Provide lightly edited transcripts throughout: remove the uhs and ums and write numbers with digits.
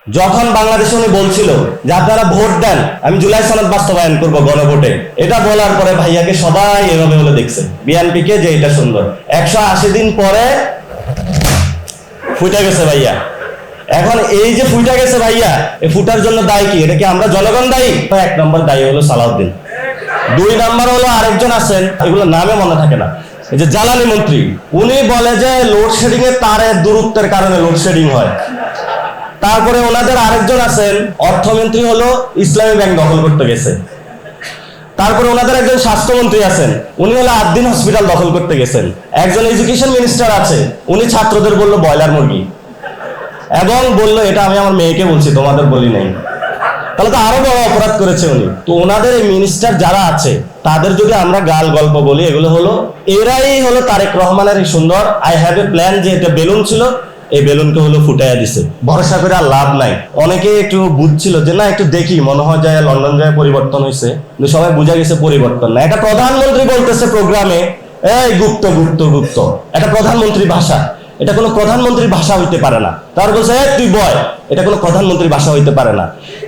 যখন বাংলাদেশে উনি বলছিল যে আপনারা ভোট দেন, আমি জুলাই সনদ বাস্তবায়ন করব গণভোটে, এটা বলার পরে ভাইয়াকে সবাই এভাবে বলে দেখছে বিএনপিকে যে এটা সুন্দর। 180 দিন পরে ফুটে গেছে ভাইয়া। এখন এই যে ফুটে গেছে ভাইয়া, এই ফুটার জন্য দায়ী কি? এটা কি আমরা জনগণ দায়ী? 1 নম্বর দায়ী হলো সালাউদ্দিন। 2 নম্বর হলো আরেকজন আছেন, এগুলো নামে মনে থাকে না, এই যে জ্বালানি মন্ত্রী। উনি বলে যে লোডশেডিং এর তারের দূরত্বের কারণে লোডশেডিং হয়। তারপরে ওনাদের আরেকজন আছেন অর্থমন্ত্রী, হলো ইসলামী ব্যাংক দখল করতে গেছে। তারপরে ওনাদের একজন স্বাস্থ্যমন্ত্রী আছেন, উনি হলো আদ্দিন হসপিটাল দখল করতে গেছেন। একজন এডুকেশন মিনিস্টার আছে, উনি ছাত্রদের বললো ব্রয়লার মুরগি, এবং বললো এটা আমি আমার মেয়েকে বলছি, তোমাদের বলি নাই। তাহলে তো আরো বড় অপরাধ করেছে উনি। তো ওনাদের এই মিনিস্টার যারা আছে তাদের যদি আমরা গাল গল্প বলি, এগুলো হলো এরাই হলো তারেক রহমানের এই সুন্দর আই হ্যাভ এ প্ল্যান, যে এটা বেলুন ছিল, এই বেলুনকে হলো ফুটাইয়া দিছে। ভরসা করে আর লাভ নাই। অনেকে একটু বুঝছিল যে না একটু দেখি, মনে হয় যায় লন্ডন যায় পরিবর্তন হয়েছে, কিন্তু সবাই বুঝা গেছে পরিবর্তন না। একটা প্রধানমন্ত্রী বলতেছে প্রোগ্রামে, এই গুপ্ত গুপ্ত গুপ্ত, এটা প্রধানমন্ত্রী ভাষা, এটা কোনো প্রধানমন্ত্রীর ভাষা হইতে পারে না। তার বলছে তুই বয়, এটা কোনো প্রধানমন্ত্রীর ভাষা হইতে পারে না।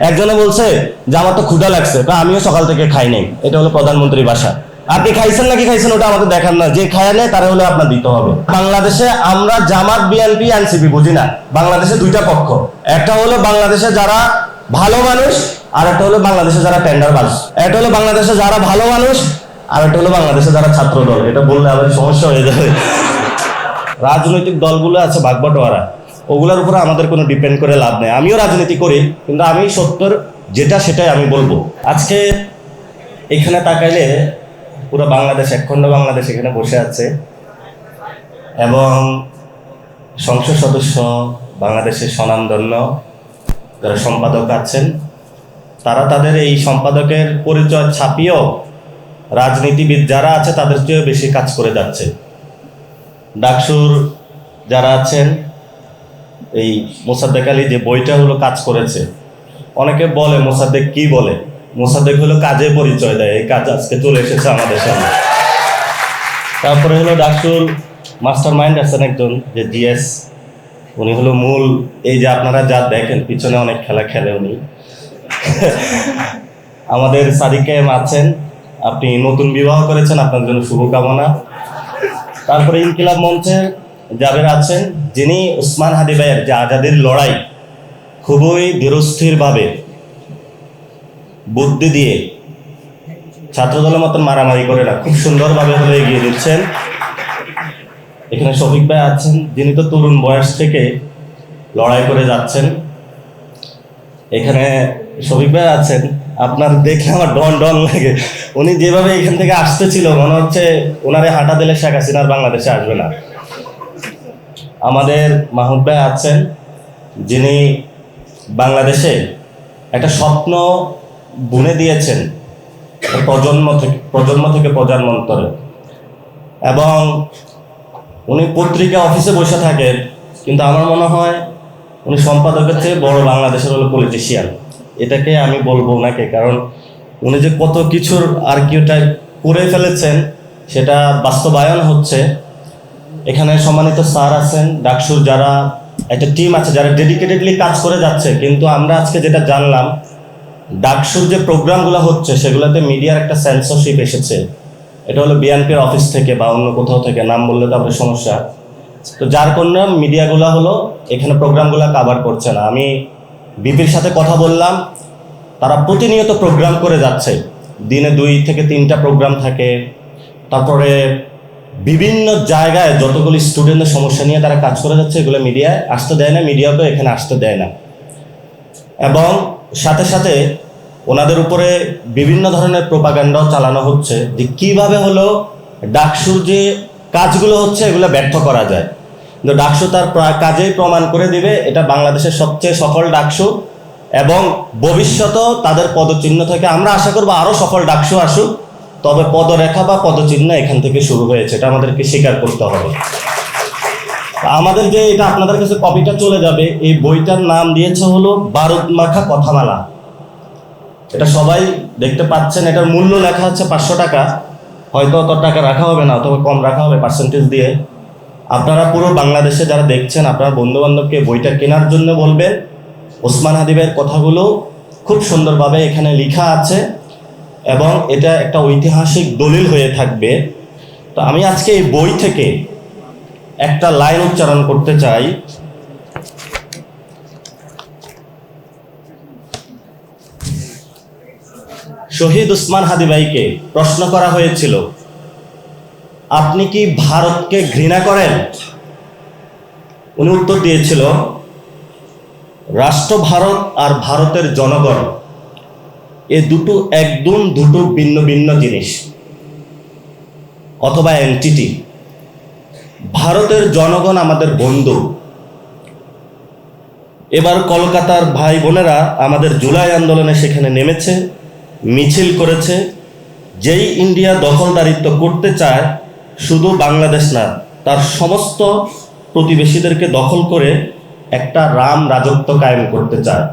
একজনে বলছে যে আমার তো ক্ষুধা লাগছে, আমিও সকাল থেকে খাই নাই, এটা হলো প্রধানমন্ত্রীর ভাষা। আপনি খাইছেন নাকি খাইছেন ওটা আমাদের দেখার না, যে খায় নেয় তারা হলে আপনার দিতে হবে। বাংলাদেশে আমরা জামাত বিএনপি এনসিপি বুঝি না। বাংলাদেশে 2টা পক্ষ, একটা হলো বাংলাদেশে যারা ভালো মানুষ, আর একটা হলো বাংলাদেশে যারা টেন্ডার বাজ। একটা হলো বাংলাদেশে যারা ভালো মানুষ, আর একটা হলো বাংলাদেশে যারা ছাত্র দল। এটা বললে আবার সমস্যা হয়ে যাবে। রাজনৈতিক দলগুলো আছে ভাগবটোয়ারা, ওগুলোর উপরে আমাদের কোনো ডিপেন্ড করে লাভ নেই। আমিও রাজনীতি করি, কিন্তু আমি সত্যর যেটা সেটাই আমি বলবো। আজকে এখানে তাকাইলে পুরো বাংলাদেশ, একখণ্ড বাংলাদেশ এখানে বসে আছে, এবং সংসদ সদস্য, বাংলাদেশের স্বনামধন্য যারা সম্পাদক আছেন, তারা তাদের এই সম্পাদকের পরিচয় ছাপিয়েও রাজনীতিবিদ যারা আছে তাদের চেয়েও বেশি কাজ করে যাচ্ছে। ডাকসুর যারা আছেন, এই মোসাদ্দেক আলী যে বইটা হলো কাজ করেছে, অনেকে বলে মোসাদ্দেক কি বলে, মোসাদ্দেক হলো কাজে পরিচয় দেয়, এই কাজ আজকে চলে এসেছে আমাদের সামনে। তারপরে হলো ডাকসুর মাস্টার মাইন্ড আছেন একজন, যে জিএস, উনি হলো মূল, এই যে আপনারা যা দেখেন পিছনে অনেক খেলা খেলে উনি। আমাদের সাদিক কায়েম আছেন, আপনি নতুন বিবাহ করেছেন, আপনার জন্য শুভকামনা। তারপরে ইনকিলাব মঞ্চে জাবের আছেন, যিনি ওসমান হাদি ভাইয়ের যে আজাদির লড়াই খুবই ধীরস্থিরভাবে বুদ্ধি দিয়ে, ছাত্রদলের মতন মারামারি করে না, খুব সুন্দরভাবে হলে এগিয়ে দিচ্ছেন। এখানে শফিক ভাই আছেন, যিনি তো তরুণ বয়স থেকে লড়াই করে যাচ্ছেন। এখানে শফিক ভাই আছেন, আপনার দেখলে আমার ডন ডন লাগে। উনি যেভাবে এখান থেকে আসতেছিল, মনে হচ্ছে ওনারে হাঁটা দিলে শেখ হাসিনার বাংলাদেশে আসবে না। আমাদের মাহমুদ ভাই আছেন, যিনি বাংলাদেশে একটা স্বপ্ন বুনে দিয়েছেন প্রজন্ম থেকে প্রজন্মান্তরে, এবং উনি পত্রিকা অফিসে বসে থাকেন, কিন্তু আমার মনে হয় উনি সম্পাদকের চেয়ে বড় বাংলাদেশের হলো পলিটিশিয়ান। এটাকে আমি বলবো ওনাকে, কারণ উনি যে কত কিছুর আর্কিউটা করে ফেলেছেন সেটা বাস্তবায়ন হচ্ছে। এখানে সম্মানিত স্যার আছেন, ডাকসুর যারা একটা টিম আছে যারা ডেডিকেটেডলি কাজ করে যাচ্ছে। কিন্তু আমরা আজকে যেটা জানলাম, ডাকসুর যে প্রোগ্রামগুলো হচ্ছে সেগুলোতে মিডিয়ার একটা সেন্সরশিপ এসেছে। এটা হলো বিএনপির অফিস থেকে বা অন্য কোথাও থেকে, নাম বললে তো আপনার সমস্যা। তো যার কারণে মিডিয়াগুলো হলো এখানে প্রোগ্রামগুলো কাভার করছে না। আমি বিপির সাথে কথা বললাম, তারা প্রতিনিয়ত প্রোগ্রাম করে যাচ্ছে, দিনে 2 থেকে 3টা প্রোগ্রাম থাকে। তারপরে বিভিন্ন জায়গায় যতগুলি স্টুডেন্টদের সমস্যা নিয়ে তারা কাজ করে যাচ্ছে, এগুলো মিডিয়ায় আসতে দেয় না, মিডিয়াকেও এখানে আসতে দেয় না। এবং সাথে সাথে ওনাদের উপরে বিভিন্ন ধরনের প্রোপাগান্ডাও চালানো হচ্ছে, যে কীভাবে হলো ডাকসুর যে কাজগুলো হচ্ছে এগুলো ব্যর্থ করা যায়। কিন্তু ডাকসু তার কাজেই প্রমাণ করে দিবে এটা বাংলাদেশের সবচেয়ে সফল ডাকসু, এবং ভবিষ্যতেও তাদের পদচিহ্ন থেকে আমরা আশা করবো আরও সফল ডাকসু আসুক। তবে পদরেখা বা পদচিহ্ন এখান থেকে শুরু হয়েছে, এটা আমাদেরকে স্বীকার করতে হবে। আমাদের যে এটা আপনাদের কাছে কপিটা চলে যাবে, এই বইটার নাম দিয়েছে হলো বারুদ মাখা কথামালা। এটা সবাই দেখতে পাচ্ছেন, এটার মূল্য লেখা হচ্ছে 500 টাকা। হয়তো অত টাকা রাখা হবে না, অথবা কম রাখা হবে পার্সেন্টেজ দিয়ে। আপনারা পুরো বাংলাদেশে যারা দেখছেন, আপনার বন্ধু বান্ধবকে বইটা কেনার জন্য বলবেন, ওসমান হাদি ভাইয়ের কথাগুলো খুব সুন্দরভাবে এখানে লেখা আছে এবং এটা একটা ঐতিহাসিক দলিল হয়ে থাকবে। তো আমি আজকে এই বই থেকে একটা লাইন উচ্চারণ করতে চাই। শহীদ ওসমান হাদি ভাইকে প্রশ্ন করা হয়েছিল, আপনি কি ভারতকে ঘৃণা করেন? উনি উত্তর দিয়েছিল, রাষ্ট্র ভারত আর ভারতের জনগণ এ দুটো একদম দুটো ভিন্ন ভিন্ন জিনিস অথবা এন্টিটি। ভারতের জনগণ আমাদের বন্ধু। এবার কলকাতার ভাই বোনেরা আমাদের জুলাই আন্দোলনে সেখানে নেমেছে, মিছিল করেছে। যেই ইন্ডিয়া দখলদারিত্ব করতে চায় শুধু বাংলাদেশ না, তার সমস্ত প্রতিবেশীদেরকে দখল করে একটা রাম রাজত্ব কায়েম করতে চায়।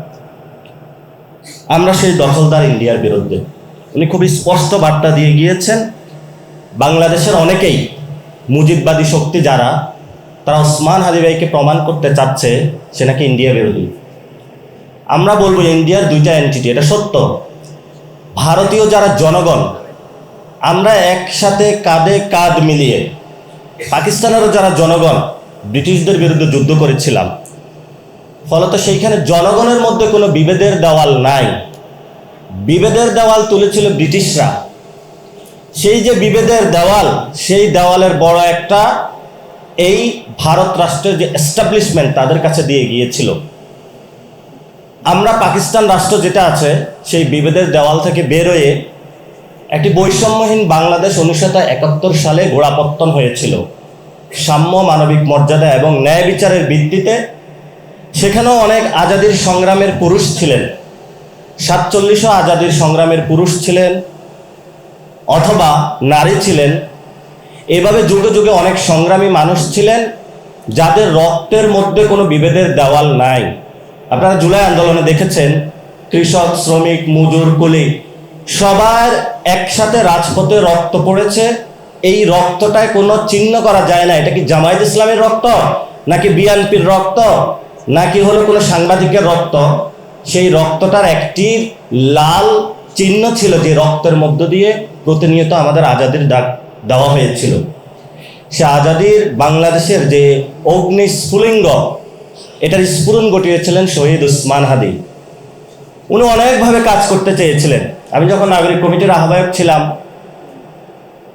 আমরা সেই দখলদার ইন্ডিয়ার বিরুদ্ধে। উনি খুবই স্পষ্ট বার্তা দিয়ে গিয়েছেন। বাংলাদেশের অনেকেই মুজিববাদী শক্তি যারা, তারা ওসমান হাদি ভাইকে প্রমাণ করতে চাচ্ছে সে নাকি ইন্ডিয়া বিরোধী। আমরা বলবো ইন্ডিয়ার দুইটা এন্টিটি, এটা সত্য। ভারতীয় যারা জনগণ, আমরা একসাথে কাঁধে কাঁধ মিলিয়ে পাকিস্তানেরও যারা জনগণ ব্রিটিশদের বিরুদ্ধে যুদ্ধ করেছিলাম, ফলত সেইখানে জনগণের মধ্যে কোনো বিভেদের দেওয়াল নাই। বিভেদের দেওয়াল তুলেছিল ব্রিটিশরা। সেই যে বিভেদের দেওয়াল, সেই দেওয়ালের বড় একটা এই ভারত রাষ্ট্রের যে এস্টাবলিশমেন্ট তাদের কাছে দিয়ে গিয়েছিল। আমরা পাকিস্তান রাষ্ট্র যেটা আছে, সেই বিভেদের দেওয়াল থেকে বের হয়ে একটি বৈষম্যহীন বাংলাদেশ 1971 সালে গোড়াপত্তন হয়েছিল সাম্য, মানবিক মর্যাদা এবং ন্যায় বিচারের ভিত্তিতে। সেখানেও অনেক আজাদির সংগ্রামের পুরুষ ছিলেন, 47 আজাদির সংগ্রামের পুরুষ ছিলেন অথবা নারী ছিলেন। এভাবে যুগে যুগে অনেক সংগ্রামী মানুষ ছিলেন যাদের রক্তের মধ্যে কোনো বিভেদের দেওয়াল নাই। আপনারা জুলাই আন্দোলনে দেখেছেন, কৃষক, শ্রমিক, মজুর, কুলি সবার একসাথে রাজপথে রক্ত পড়েছে। এই রক্তটায় কোনো চিহ্ন করা যায় না এটা কি জামায়াত ইসলামের রক্ত, নাকি বিএনপির রক্ত, নাকি হলো কোনো সাংবাদিকের রক্ত। সেই রক্তটার একটি লাল চিহ্ন ছিল যে রক্তের মধ্য দিয়ে প্রতিনিয়ত আমাদের আজাদির ডাক দেওয়া হয়েছিল। সে আজাদির বাংলাদেশের যে অগ্নি স্ফুলিঙ্গ, এটার স্ফুরণ ঘটিয়েছিলেন শহীদ ওসমান হাদি। উনি অনেকভাবে কাজ করতে চেয়েছিলেন। আমি যখন নাগরিক কমিটির আহ্বায়ক ছিলাম,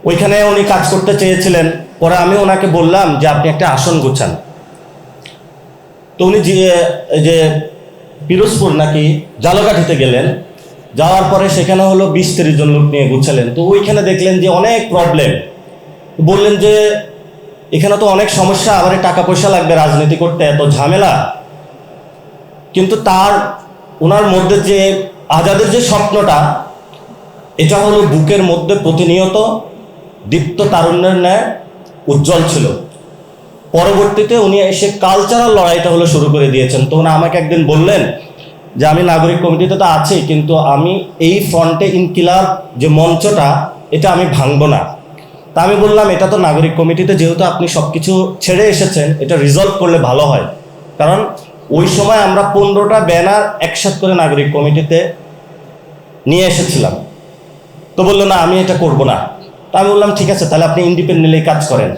ওইখানে উনি কাজ করতে চেয়েছিলেন। পরে আমি ওনাকে বললাম যে আপনি একটা আসন গুছান। তো উনি যে পিরোজপুর নাকি ঝালকাঠিতে গেলেন, যাওয়ার পরে সেখানে হলো 20-30 জন লোক নিয়ে গুছালেন। তো ওইখানে দেখলেন যে অনেক প্রবলেম। বললেন যে এখানে তো অনেক সমস্যা, আবার টাকা পয়সা লাগবে রাজনীতি করতে, এত ঝামেলা। কিন্তু ওনার মধ্যে যে আজাদের যে স্বপ্নটা, এটা হলো বুকের মধ্যে প্রতিনিয়ত দীপ্ত তারুণ্যের ন্যায় উজ্জ্বল ছিল। পরবর্তীতে উনি এসে কালচারাল লড়াইটা হলো শুরু করে দিয়েছেন। তো উনি আমাকে একদিন বললেন যে আমি নাগরিক কমিটিতে তো আছি, কিন্তু আমি এই ফ্রন্টে ইনকিলাব যে মঞ্চটা, এটা আমি ভাঙবো না। তা আমি বললাম, এটা তো নাগরিক কমিটিতে যেহেতু আপনি সব কিছু ছেড়ে এসেছেন, এটা রিজলভ করলে ভালো হয়। কারণ ওই সময় আমরা 15টা ব্যানার একসাথে করে নাগরিক কমিটিতে নিয়ে এসেছিলাম। তো বললো না, আমি এটা করব না। তা আমি বললাম ঠিক আছে, তাহলে আপনি ইন্ডিপেন্ডেন্টলি কাজ করেন।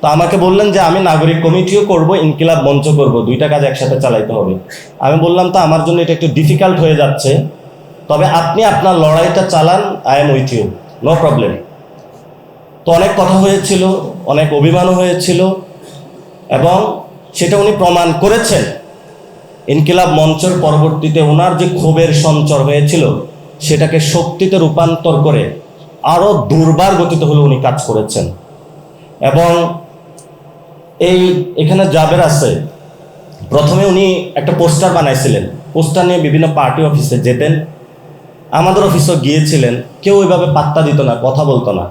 তো আমাকে বললেন যে আমি নাগরিক কমিটিও করব, ইনকিলাব মঞ্চ করব, দুইটা কাজ একসাথে চালাইতে হবে। আমি বললাম তো আমার জন্য এটা একটু ডিফিকাল্ট হয়ে যাচ্ছে, তবে আপনি আপনার লড়াইটা চালান, I am with you, no problem. তো অনেক কথা হয়েছিল, অনেক অভিমানও হয়েছিল এবং সেটা উনি প্রমাণ করেছেন। ইনকিলাব মঞ্চের পরবর্তীতে ওনার যে ক্ষোভের সঞ্চার হয়েছিল, সেটাকে শক্তিতে রূপান্তর করে আরও দুর্বার গতিতে হলে উনি কাজ করেছেন। এবং এখানে জাবের আছে, প্রথমে উনি একটা পোস্টার বানাইছিলেন। পোস্টার নিয়ে বিভিন্ন পার্টি অফিসে যেতেন, আমাদের অফিসেও গিয়েছিলেন। কেউ ওইভাবে পাত্তা দিত না, কথা বলতো না,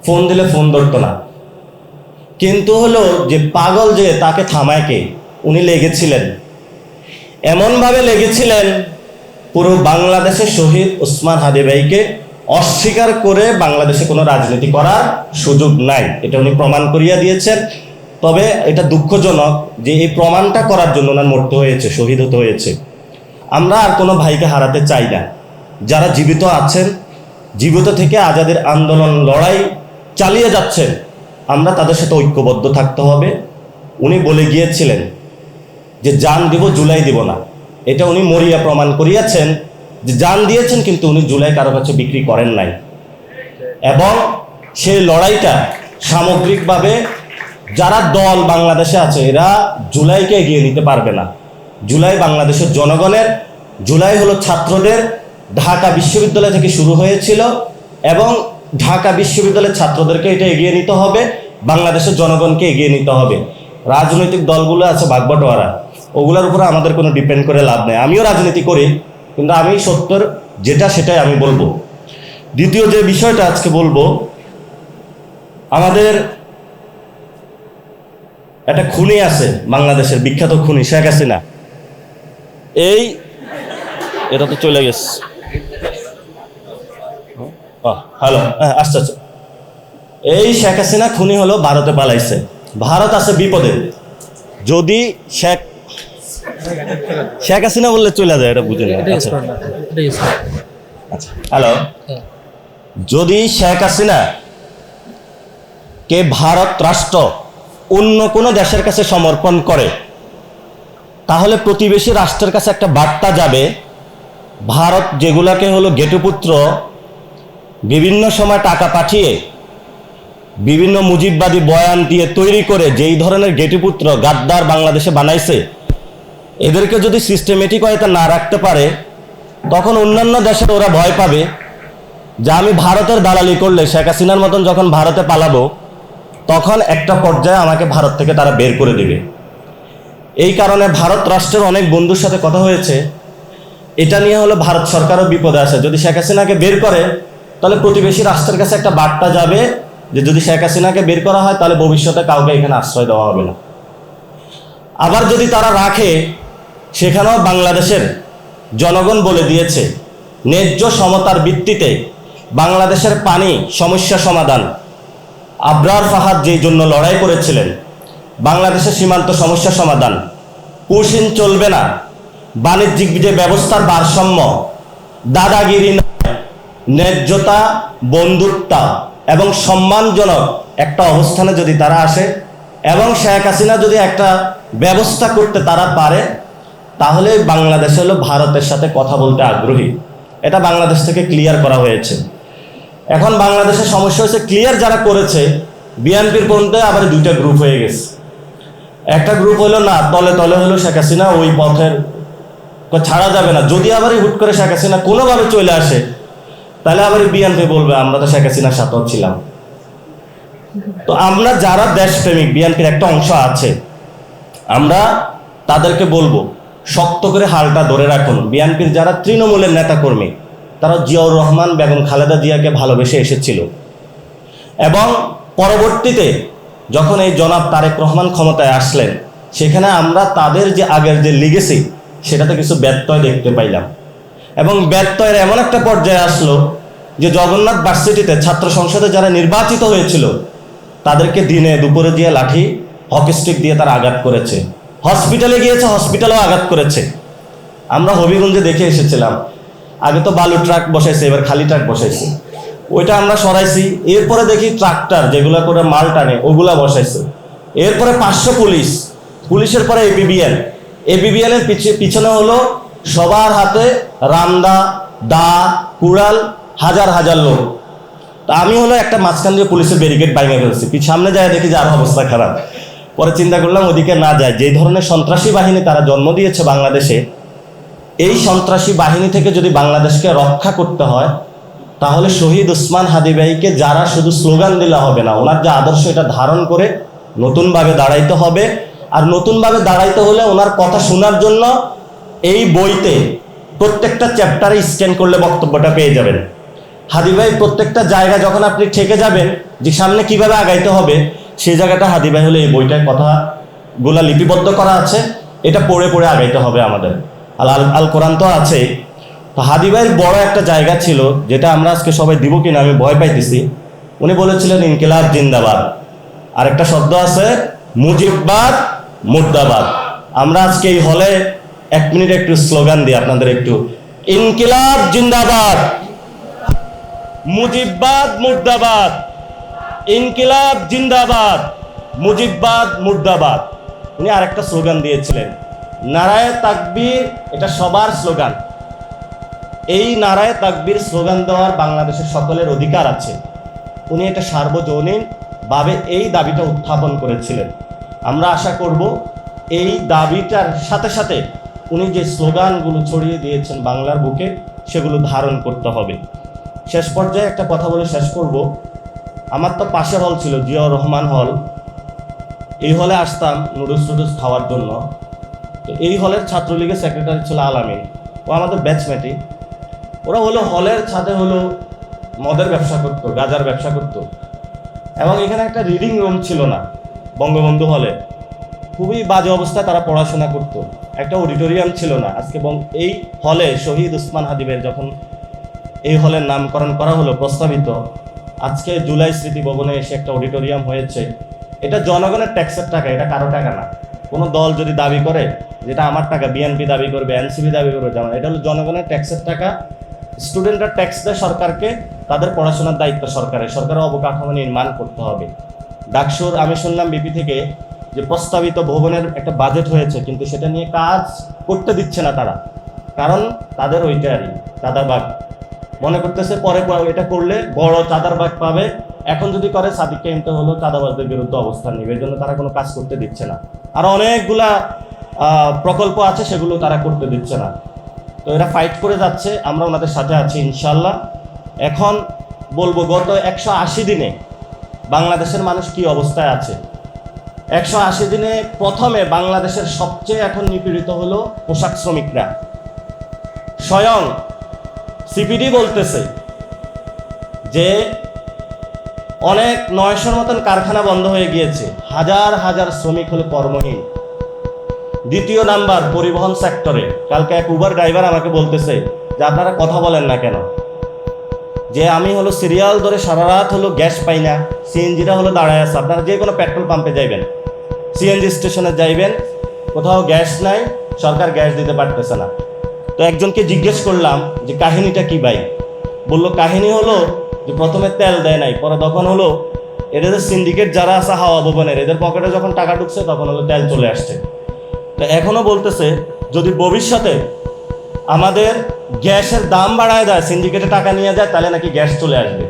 ফোন দিলে ফোন ধরতো না। কিন্তু হলো যে পাগল যে তাকে থামায় কে, উনি লেগেছিলেন। এমনভাবে লেগেছিলেন পুরো বাংলাদেশে শহীদ ওসমান হাদি ভাইকে অস্বীকার করে বাংলাদেশে কোনো রাজনীতি করার সুযোগ নাই, এটা উনি প্রমাণ করিয়া দিয়েছেন। তবে এটা দুঃখজনক যে এই প্রমাণটা করার জন্য ওনার মরতে হয়েছে, শহীদ হতে হয়েছে। আমরা আর কোনো ভাইকে হারাতে চাই না। যারা জীবিত আছেন, জীবিত থেকে আজাদের আন্দোলন লড়াই চালিয়ে যাচ্ছেন, আমরা তাদের সাথে ঐক্যবদ্ধ থাকতে হবে। উনি বলে গিয়েছিলেন যে জান দিব, জুলাই দিব না। এটা উনি মরিয়া প্রমাণ করিয়াছেন যে জান দিয়েছেন, কিন্তু উনি জুলাই কারো কাছে বিক্রি করেন নাই। এবং সেই লড়াইটা সামগ্রিকভাবে যারা দল বাংলাদেশে আছে, এরা জুলাইকে এগিয়ে নিতে পারবে না। জুলাই বাংলাদেশের জনগণের, জুলাই হলো ছাত্রদের। ঢাকা বিশ্ববিদ্যালয় থেকে শুরু হয়েছিল এবং ঢাকা বিশ্ববিদ্যালয়ের ছাত্রদেরকে এটা এগিয়ে নিতে হবে, বাংলাদেশের জনগণকে এগিয়ে নিতে হবে। রাজনৈতিক দলগুলো আছে ভাগবটোয়ারা, ওগুলোর উপরে আমাদের কোনো ডিপেন্ড করে লাভ নেই। আমিও রাজনীতি করি, কিন্তু আমি সত্যর যেটা সেটাই আমি বলবো। দ্বিতীয় যে বিষয়টা আজকে বলবো, আমাদের একটা খুনি আছে বাংলাদেশের, বিখ্যাত খুনি শেখ হাসিনা। এটা তো চলে গেছে। হ্যালো, আচ্ছা আচ্ছা। এই শেখ হাসিনা খুনি হলো, ভারতে পালাইছে। ভারত আছে বিপদে। যদি শেখ হাসিনা বললে চলে যায়, এটা বুঝে নেই। আচ্ছা, হ্যালো। যদি শেখ হাসিনা কে ভারত রাষ্ট্র অন্য কোনো দেশের কাছে সমর্পণ করে, তাহলে প্রতিবেশী রাষ্ট্রের কাছে একটা বার্তা যাবে, ভারত যেগুলাকে হলো গেটুপুত্র বিভিন্ন সময় টাকা পাঠিয়ে বিভিন্ন মুজিববাদী বয়ান দিয়ে তৈরি করে যেই ধরনের গেটুপুত্র গাদ্দার বাংলাদেশে বানাইছে, এদেরকে যদি সিস্টেমেটিক হয়তো না রাখতে পারে, তখন অন্যান্য দেশের ওরা ভয় পাবে যে আমি ভারতের দালালি করলে, শেখ হাসিনার মতন যখন ভারতে পালাবো, তখন একটা পর্যায়ে আমাকে ভারত থেকে তারা বের করে দেবে। এই কারণে ভারত রাষ্ট্রের অনেক বন্ধুর সাথে কথা হয়েছে, এটা নিয়ে হলো ভারত সরকারও বিপদে আছে। যদি শেখ হাসিনাকে বের করে, তাহলে প্রতিবেশী রাষ্ট্রের কাছে একটা বার্তা যাবে যে যদি শেখ হাসিনাকে বের করা হয়, তাহলে ভবিষ্যতে কাউকে এখানে আশ্রয় দেওয়া হবে না। আবার যদি তারা রাখে, সেখানেও বাংলাদেশের জনগণ বলে দিয়েছে ন্যায্য সমতার ভিত্তিতে বাংলাদেশের পানি সমস্যা সমাধান, আবরার ফাহাদ যেই জন্য লড়াই করেছিলেন, বাংলাদেশের সীমান্ত সমস্যা সমাধান, কুশিন চলবে না, বাণিজ্যিক যে ব্যবস্থার ভারসাম্য, দাদাগিরি নয়, ন্যায্যতা, বন্ধুত্ব এবং সম্মানজনক একটা অবস্থানে যদি তারা আসে এবং শেখ হাসিনা যদি একটা ব্যবস্থা করতে তারা পারে, তাহলে বাংলাদেশ হলো ভারতের সাথে কথা বলতে আগ্রহী। এটা বাংলাদেশ থেকে ক্লিয়ার করা হয়েছে। এখন বাংলাদেশের সমস্যা হচ্ছে, ক্লিয়ার যারা করেছে, বিএনপির পন্থে আবার দুইটা গ্রুপ হয়ে গেছে। একটা গ্রুপ হলো না, তলে তলে হলো শেখ হাসিনা ওই পথের ছাড়া যাবে না। যদি আবার হুট করে শেখ হাসিনা কোনোভাবে চলে আসে, তাহলে আবার বিএনপি বলবে আমরা তো শেখ হাসিনার সাথেও ছিলাম। তো আমরা যারা দেশপ্রেমিক, বিএনপির একটা অংশ আছে, আমরা তাদেরকে বলবো শক্ত করে হালটা ধরে রাখুন। বিএনপির যারা তৃণমূলের নেতাকর্মী, তারা জিয়াউর রহমান, বেগম খালেদা জিয়াকে ভালোবেসে এসেছিল এবং পরবর্তীতে যখন এই জনাব তারেক রহমান ক্ষমতায় আসলেন, সেখানে আমরা তাদের যে আগের যে লিগেসি, সেটাতে কিছু ব্যত্যয় দেখতে পাইলাম। এবং ব্যত্যয়ের এমন একটা পর্যায়ে আসলো যে জগন্নাথ ভার্সিটিতে ছাত্র সংসদে যারা নির্বাচিত হয়েছিল, তাদেরকে দিনে দুপুরে দিয়ে লাঠি, হকি স্টিক দিয়ে তারা আঘাত করেছে। হসপিটালে গিয়েছে, হসপিটালেও আঘাত করেছে। আমরা হবিগঞ্জে দেখে এসেছিলাম। আগে তো বালু ট্রাক বসাইছে, এবার খালি ট্রাক বসাইছে, ওইটা আমরা সরাইছি। এরপরে দেখি ট্রাক্টর যেগুলো করে মাল টানে, ওগুলা বসাইছে। এরপরে 500 পুলিশ, পুলিশের পরে এবিবিএল এর পিছনে হলো সবার হাতে রামদা, দা, কুড়াল, হাজার হাজার লোক। তা আমি হলো একটা মাঝখান দিয়ে পুলিশের ব্যারিকেড বাইঙে ফেলছি, সামনে যায় দেখি যে আরো অবস্থা খারাপ। পরে চিন্তা করলাম ওদিকে না যায়, যে ধরনের সন্ত্রাসী বাহিনী তারা জন্ম দিয়েছে বাংলাদেশে, এই সন্ত্রাসী বাহিনী থেকে যদি বাংলাদেশকে রক্ষা করতে হয়, তাহলে শহীদ ওসমান হাদি ভাইকে যারা শুধু স্লোগান দিলে হবে না, ওনার যে আদর্শ এটা ধারণ করে নতুনভাবে দাঁড়াইতে হবে। আর নতুনভাবে দাঁড়াইতে হলে ওনার কথা শোনার জন্য এই বইতে প্রত্যেকটা চ্যাপ্টারে স্ক্যান করলে বক্তব্যটা পেয়ে যাবেন। হাদি ভাই প্রত্যেকটা জায়গা যখন আপনি ঠেকে যাবেন যে সামনে কিভাবে আগাইতে হবে, সেই জায়গাটা হাদি ভাই হলে এই বইটার কথাগুলা লিপিবদ্ধ করা আছে, এটা পড়ে পড়ে আগাইতে হবে আমাদের। আল কোরআন তো আছে। তো হাদি ভাইয়ের বড় একটা জায়গা ছিল, যেটা আমরা আজকে সবাই দিব কিনা আমি ভয় পাইতেছি। উনি বলেছিলেন ইনকিলাব জিন্দাবাদ, আর একটা শব্দ আছে মুজিববাদ মুর্দাবাদ। আমরা আজকে এই হলে এক মিনিট একটু স্লোগান দিই আপনাদের একটু। ইনকিলাব জিন্দাবাদ, মুজিববাদ মুর্দাবাদ। ইনকিলাব জিন্দাবাদ, মুজিববাদ মুর্দাবাদ। উনি আরেকটা স্লোগান দিয়েছিলেন, নারায়ে তাকবীর। এটা সবার স্লোগান। এই নারায়ে তাকবীর স্লোগান দেওয়ার বাংলাদেশের সকলের অধিকার আছে। উনি এটা সার্বজনীন ভাবে এই দাবিটা উত্থাপন করেছিলেন। আমরা আশা করব এই দাবিটার সাথে সাথে উনি যে স্লোগানগুলো ছড়িয়ে দিয়েছেন বাংলার বুকে, সেগুলো ধারণ করতে হবে। শেষ পর্যায়ে একটা কথা বলে শেষ করব। আমার তো পাশের হল ছিল জিয়াউর রহমান হল। এই হলে আসতাম নুডলস খাওয়ার জন্য। তো এই হলের ছাত্রলীগের সেক্রেটারি ছিল আলামিন, ও আমাদের ব্যাচমেটই। ওরা হলো হলের ছাদে হলো মদের ব্যবসা করতো, গাঁজার ব্যবসা করতো। এবং এখানে একটা রিডিং রুম ছিল না বঙ্গবন্ধু হলে, খুবই বাজে অবস্থায় তারা পড়াশোনা করতো। একটা অডিটোরিয়াম ছিল না। আজকে এই হলে শহীদ উসমান হাদিবের যখন এই হলের নামকরণ করা হলো প্রস্তাবিত, আজকে জুলাই স্মৃতি ভবনে এসে একটা অডিটোরিয়াম হয়েছে। এটা জনগণের ট্যাক্সের টাকা, এটা কারো টাকা না। কোনো দল যদি দাবি করে যেটা আমার টাকা, বিএনপি দাবি করবে, এনসিপি দাবি করবে, যেমন এটা হলো জনগণের ট্যাক্সের টাকা। স্টুডেন্টরা ট্যাক্স দেয় সরকারকে, তাদের পড়াশোনার দায়িত্ব সরকারের। সরকারের অবকাঠামো নির্মাণ করতে হবে। ডাকসুর আমি শুনলাম বিপি থেকে যে প্রস্তাবিত ভবনের একটা বাজেট হয়েছে, কিন্তু সেটা নিয়ে কাজ করতে দিচ্ছে না তারা। কারণ তাদের ওইটারই চাঁদাবাগ মনে করতেছে, পরে এটা করলে বড় চাঁদাবাগ পাবে। এখন যদি করে সাদিক কাইমটা হলো চাঁদাবাজদের বিরুদ্ধে অবস্থান নেবে, এই জন্য তারা কোনো কাজ করতে দিচ্ছে না। আর অনেকগুলা প্রকল্প আছে, সেগুলো তারা করতে দিচ্ছে না। তো এরা ফাইট করে যাচ্ছে, আমরা ওনাদের সাথে আছি ইনশাল্লাহ। এখন বলবো গত 180 দিনে বাংলাদেশের মানুষ কি অবস্থায় আছে। 180 দিনে প্রথমে বাংলাদেশের সবচেয়ে এখন নিপীড়িত হলো পোশাক শ্রমিকরা। স্বয়ং সিপিডি বলতেছে যে অনেক 900-র মতন কারখানা বন্ধ হয়ে গিয়েছে, হাজার হাজার শ্রমিক হলো কর্মহীন। দ্বিতীয় নাম্বার পরিবহন সেক্টরে। কালকে এক উবার ড্রাইভার আমাকে বলতেছে যে আপনারা কথা বলেন না কেন, যে আমি হলো সিরিয়াল ধরে সারা রাত হলো গ্যাস পাই না, সিএনজিরা হলো দাঁড়ায় আছে। আপনারা যে কোনো পেট্রোল পাম্পে যাইবেন, সিএনজি স্টেশনে যাইবেন, কোথাও গ্যাস নাই, সরকার গ্যাস দিতে পারতেছে না। তো একজনকে জিজ্ঞেস করলাম যে কাহিনীটা কি ভাই? বললো কাহিনী হলো যে প্রথমে তেল দেয় নাই, পরে তখন হলো এদের সিন্ডিকেট যারা আছে হাওয়া ভবনের, এদের পকেটে যখন টাকা ঢুকছে তখন হলো তেল চলে আসছে। তো এখনও বলতেছে যদি ভবিষ্যতে আমাদের গ্যাসের দাম বাড়ায় দেয়, সিন্ডিকেটে টাকা নিয়ে যায়, তাহলে নাকি গ্যাস চলে আসবে।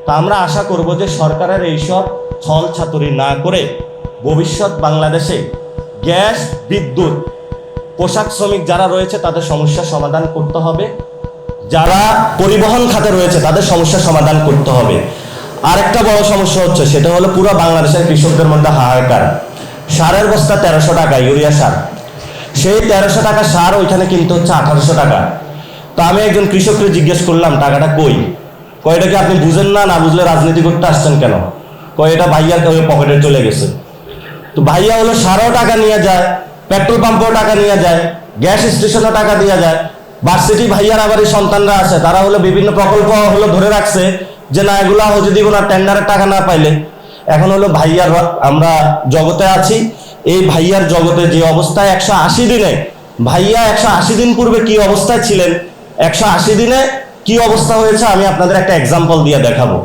তা আমরা আশা করব যে সরকারের এইসব ছল ছাতুরি না করে ভবিষ্যৎ বাংলাদেশে গ্যাস, বিদ্যুৎ, পোশাক শ্রমিক যারা রয়েছে তাদের সমস্যার সমাধান করতে হবে। যারা পরিবহন খাতে রয়েছে তাদের সমস্যার সমাধান করতে হবে। আরেকটা বড় সমস্যা হচ্ছে, সেটা হলো পুরো বাংলাদেশের কৃষকদের মধ্যে হাহাকার। সারের বস্তা 1300 টাকা, ইউরিয়া সার। সেই 1300 টাকা সার ওইখানে কিনতে হচ্ছে 1800 টাকা। তো আমি একজন কৃষককে জিজ্ঞেস করলাম টাকাটা কই? কয়টা কি আপনি বুঝেন না, না বুঝলে রাজনীতি করতে আসছেন কেন? কয় এটা ভাইয়ার কেউ পকেটে চলে গেছে। তো ভাইয়া হলো সারও টাকা নিয়ে যায়, পেট্রোল পাম্পেও টাকা নিয়ে যায়, গ্যাস স্টেশনেও টাকা দিয়ে যায়। ভার্সিটি ভাইয়ার আবার এই সন্তানরা আছে, তারা হলো বিভিন্ন প্রকল্প হলো ধরে রাখছে যে না এগুলা যদি কোনো টেন্ডারের টাকা না পাইলে। এখন হলো ভাইয়ার আমরা জগতে আছি, এই ভাইয়ার জগতে যে অবস্থায় 180 দিনে, ভাইয়া 180 দিন পূর্বে কি অবস্থায় ছিলেন, 180 দিনে কি অবস্থা হয়েছে আমি আপনাদের একটা এক্সাম্পল দিয়ে দেখাবো।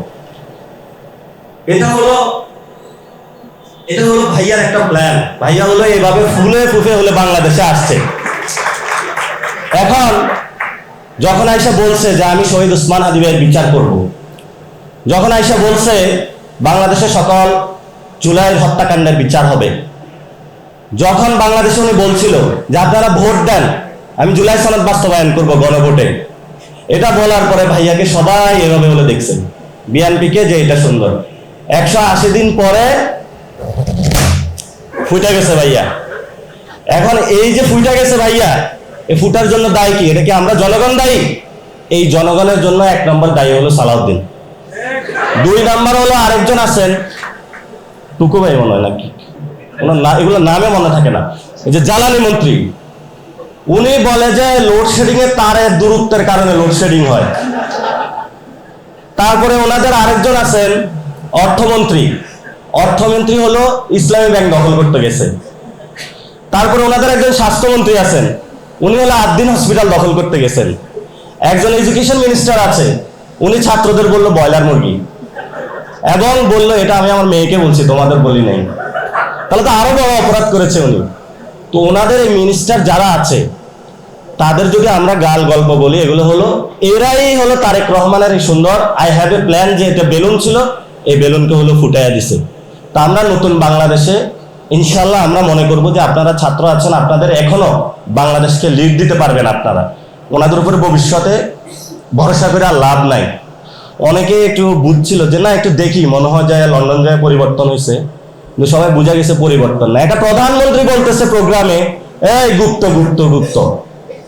এটা হলো ভাইয়ার একটা প্ল্যান। ভাইয়া হলো এইভাবে ফুলে ফুফে হলে বাংলাদেশে আসছে। এখন যখন আইসা বলছে যে আমি শহীদ উসমান হাদিবের বিচার করব, যখন আইসা বলছে বাংলাদেশের সকল জুলাইয়ের হত্যাকাণ্ডের বিচার হবে, যখন বাংলাদেশে উনি বলছিল যে আপনারা ভোট দেন, আমি জুলাই সনদ বাস্তবায়ন করব গণভোটে, এটা বলার পরে ভাইয়াকে সবাই এভাবে বলে দেখছেন, বিএনপিকে, যে এটা সুন্দর। 180 দিন পরে ফুটে গেছে ভাইয়া। এখন এই যে ফুটে গেছে ভাইয়া, এই ফুটার জন্য দায়ী কি? এটা কি আমরা জনগণ দায়ী? এই জনগণের জন্য 1 নম্বর দায়ী হলো সালাউদ্দিন। 2 নম্বর হলো আরেকজন আছেন, টুকু ভাই মনে হয় নাকি, এগুলো নামে মনে থাকে না, এই যে জ্বালানি মন্ত্রী। উনি বলে যে লোডশেডিং এর তারের দূরত্বের কারণে লোডশেডিং হয়। তারপরে ওনাদের আরেকজন আছেন অর্থমন্ত্রী। অর্থমন্ত্রী হলো ইসলামী ব্যাংক দখল করতে গেছে। তারপরে ওনাদের একজন স্বাস্থ্যমন্ত্রী আছেন, উনি হলো 8 দিন হসপিটাল দখল করতে গেছেন। একজন এডুকেশন মিনিস্টার আছে, উনি ছাত্রদের বলল ব্রয়লার মুরগি, এবং বলল এটা আমি আমার মেয়েকে বলছি, তোমাদের বলি নাই। তাহলে তো আরো বড় অপরাধ করেছে উনি। তো ওনাদের এই মিনিস্টার যারা আছে তাদের যদি আমরা গাল গল্প বলি, এগুলো হলো এরাই হলো তারেক রহমানের এই সুন্দর আই হ্যাভ এ প্ল্যান, যে এটা বেলুন ছিল, এই বেলুনকে হলো ফুটাইয়া দিছে। তা আমরা নতুন বাংলাদেশে ইনশাল্লাহ আমরা মনে করব যে আপনারা ছাত্র আছেন, আপনাদের এখনো বাংলাদেশকে লিড দিতে পারবেন আপনারা। ওনাদের উপরে ভবিষ্যতে ভরসা করে আর লাভ নাই। অনেকে একটু বুঝছিল যে না একটু দেখি, মনে হয় যায় লন্ডন যায় পরিবর্তন হয়েছে, কিন্তু সবাই বুঝা গেছে পরিবর্তন না। এটা প্রধানমন্ত্রী বলতেছে প্রোগ্রামে, এই গুপ্ত গুপ্ত গুপ্ত,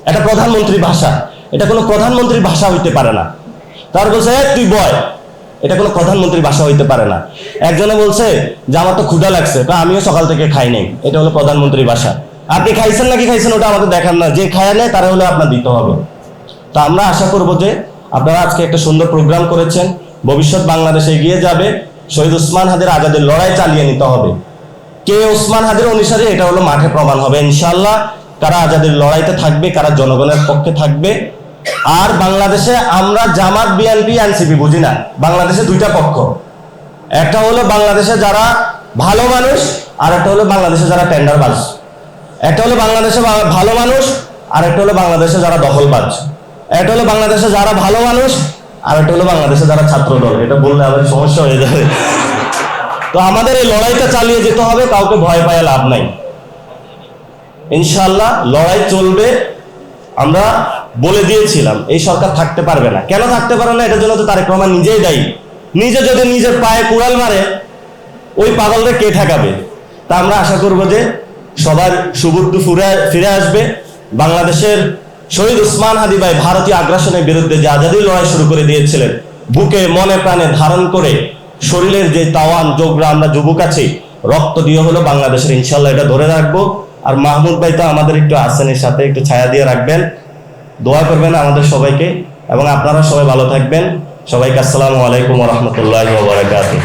এটা প্রধানমন্ত্রী ভাষা, এটা কোনো প্রধানমন্ত্রীর ভাষা হইতে পারে না। তার বলছে তুই বয়, এটা কোনো প্রধানমন্ত্রীর ভাষা হইতে পারে না। একজনে বলছে যে আমার তো ক্ষুধা লাগছে, আমিও সকাল থেকে খাই নাই, এটা হলো প্রধানমন্ত্রীর ভাষা। আপনি খাইছেন নাকি খাইছেন ওটা আমাদের দেখার না, যে খায় নেয় তারা হলে আপনার দিতে হবে। তো আমরা আশা করব যে আপনারা আজকে একটা সুন্দর প্রোগ্রাম করেছেন, ভবিষ্যৎ বাংলাদেশে এগিয়ে যাবে। শহীদ ওসমান হাদির আজাদের লড়াই চালিয়ে নিতে হবে। কে ওসমান হাদির অনুসারী এটা হলো মাঠে প্রমাণ হবে ইনশাআল্লাহ। কারা আজাদের লড়াইতে থাকবে, কারা জনগণের পক্ষে থাকবে। আর বাংলাদেশে আমরা জামাত বিএনপি এনসিপি বুঝি না, বাংলাদেশে দুইটা পক্ষ, একটা হলো বাংলাদেশে যারা ভালো মানুষ, আর একটা হলো বাংলাদেশে যারা টেন্ডারবাজ। একটা হলো বাংলাদেশে ভালো মানুষ, আর একটা হলো বাংলাদেশে যারা দখলবাজ। একটা হলো বাংলাদেশে যারা ভালো মানুষ, আর একটা হলো বাংলাদেশে যারা ছাত্র দল। এটা বললে আমাদের সমস্যা হয়ে যাবে। তো আমাদের এই লড়াইটা চালিয়ে যেতে হবে, কাউকে ভয় পায় লাভ নাই। ইনশাআল্লাহ লড়াই চলবে। আমরা বলে দিয়েছিলাম এই সরকার থাকতে পারবে না। কেন থাকতে পারে না? এটার জন্য তো তারেক রহমান নিজেই দায়ী। নিজে যদি নিজের পায়ে কুড়াল মারে, ওই পাগলরে কে ঠেকাবে? তা আমরা আশা করব যে সবার সুবুদ্ধি ফিরে আসবে। বাংলাদেশের শহীদ ওসমান হাদি ভাই ভারতীয় আগ্রাসনের বিরুদ্ধে যে আজাদী লড়াই শুরু করে দিয়েছিলেন, বুকে মনে প্রাণে ধারণ করে শরীরের যে তাওয়ান যোগরা আমরা যুবক আছি, রক্ত দিয়ে হলো বাংলাদেশের, ইনশাল্লাহ এটা ধরে রাখবো। আর মাহমুদ ভাই তো আমাদের একটু আসেনের সাথে একটু ছায়া দিয়ে রাখবেন, দোয়া করবেন আমাদের সবাইকে, এবং আপনারা সবাই ভালো থাকবেন। সবাইকে আসসালামু আলাইকুম ওয়া রাহমাতুল্লাহি ওয়া বারাকাতুহু।